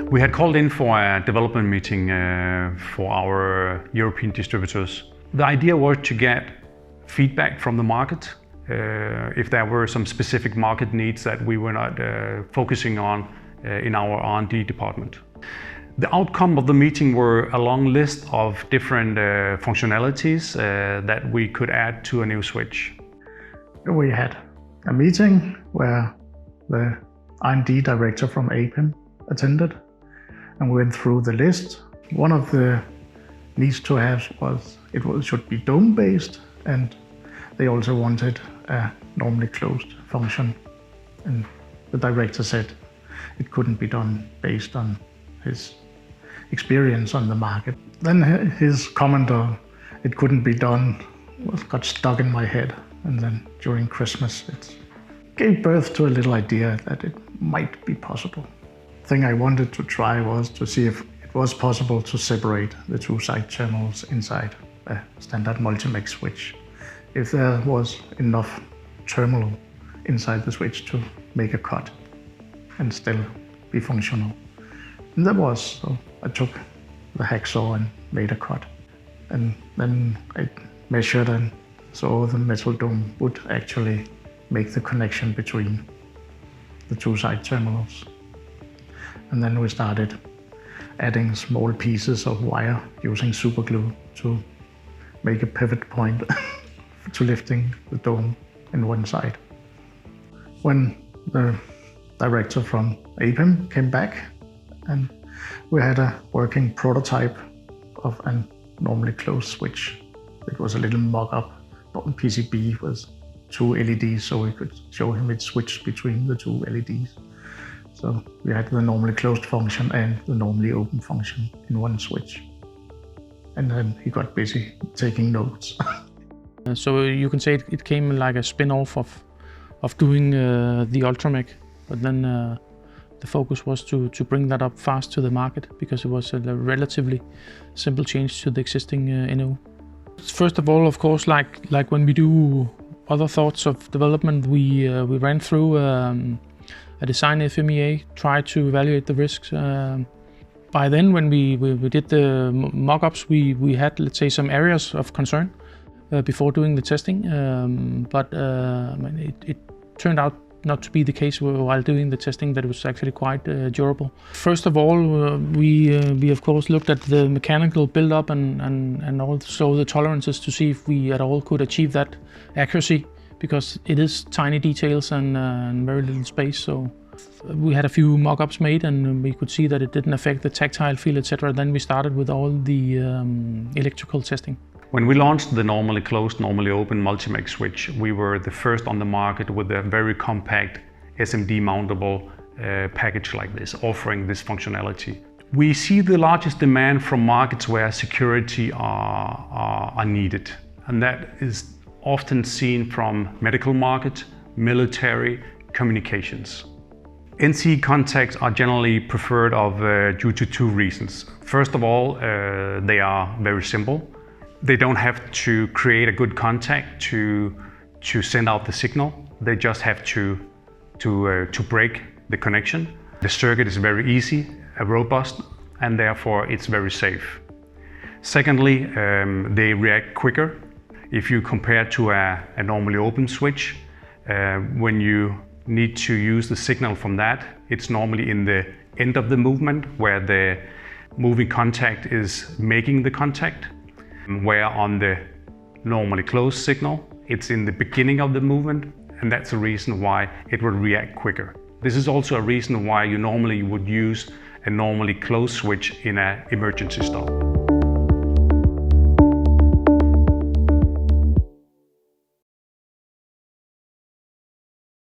We had called in for a development meeting for our European distributors. The idea was to get feedback from the market, if there were some specific market needs that we were not focusing on in our R&D department. The outcome of the meeting were a long list of different functionalities that we could add to a new switch. We had a meeting where the R&D director from APIM attended, and we went through the list. One of the needs to have was it should be dome-based, and they also wanted a normally closed function. And the director said it couldn't be done based on his experience on the market. Then his comment of it couldn't be done got stuck in my head. And then during Christmas, it gave birth to a little idea that it might be possible. The thing I wanted to try was to see if it was possible to separate the two side channels inside a standard Multimex switch. If there was enough terminal inside the switch to make a cut and still be functional. And there was, so I took the hacksaw and made a cut. And then I measured and saw the metal dome would actually make the connection between the two side terminals. And then we started adding small pieces of wire using super glue to make a pivot point to lifting the dome in one side. When the director from APIM came back, and we had a working prototype of a normally closed switch. It was a little mock-up on PCB with two LEDs, so we could show him it switched between the two LEDs. So we had the normally closed function and the normally open function in one switch. And then he got busy taking notes. So you can say it came like a spin-off of doing the UltraMech, but then the focus was to bring that up fast to the market because it was a relatively simple change to the existing NO. First of all, of course, like when we do other thoughts of development, we ran through a design FMEA, tried to evaluate the risks. By then, when we did the mock-ups, we had, let's say, some areas of concern before doing the testing, but it turned out not to be the case while doing the testing, that it was actually quite durable. First of all, we of course looked at the mechanical build-up and also the tolerances to see if we at all could achieve that accuracy, because it is tiny details and very little space. So we had a few mock-ups made and we could see that it didn't affect the tactile feel, etc. Then we started with all the electrical testing. When we launched the normally closed, normally open Multimex switch, we were the first on the market with a very compact SMD mountable package like this, offering this functionality. We see the largest demand from markets where security are needed, and that is often seen from medical market, military, communications. NC contacts are generally preferred due to two reasons. First of all, they are very simple. They don't have to create a good contact to send out the signal. They just have to break the connection. The circuit is very easy, robust, and therefore it's very safe. Secondly, they react quicker. If you compare to a normally open switch, when you need to use the signal from that, it's normally in the end of the movement where the moving contact is making the contact. Where on the normally closed signal, it's in the beginning of the movement, and that's the reason why it will react quicker. This is also a reason why you normally would use a normally closed switch in an emergency stop.